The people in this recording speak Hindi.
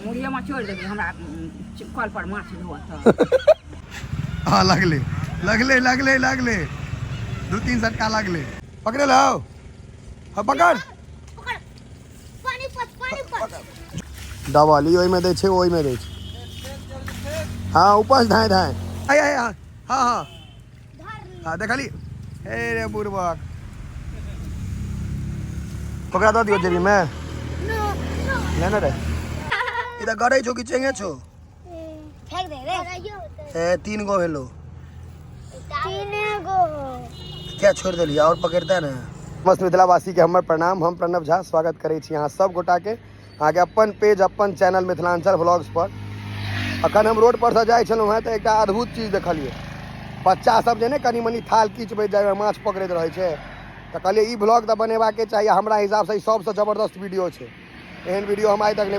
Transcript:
मुड़िए में छोड़ देबी हमरा कल पर माछ धोत हाँ लगले लगले लगले लगले 2-3 झटका लगले पकड़े लो हाँ पकड़ दवाली ओहि में दे छे ओहि में दे छे हाँ ऊपर धाए धाए आय आय हाँ हाँ हाँ देखली हे रे बुरबक पकड़ा दो दियो जेबी में लेना रे इधर गड़े छो कि चेंगे छो फेंक दे रे 3 गो हेलो 3 गो क्या छोड़ देली और पकड़ता ना मस्त मिथिलावासी के हमर प्रणाम हम प्रणव झा स्वागत करे छी यहाँ सब गोटा के अहाँके अपन पेज अपन चैनल मिथिलांचल व्लॉग्स पर अखन हम रोड पर से जाय छलहुँ तो एक अद्भुत चीज देखलिए बच्चा सब जे ने कनी मनी थाल खींचबे जाय माछ पकड़ैत रहे छे तो कहलिए ई व्लॉग तो बनेबाके चाहिए हमरा हिसाब से सबसे जबरदस्त वीडियो छे एहन वीडियो हम आइ तक नहीं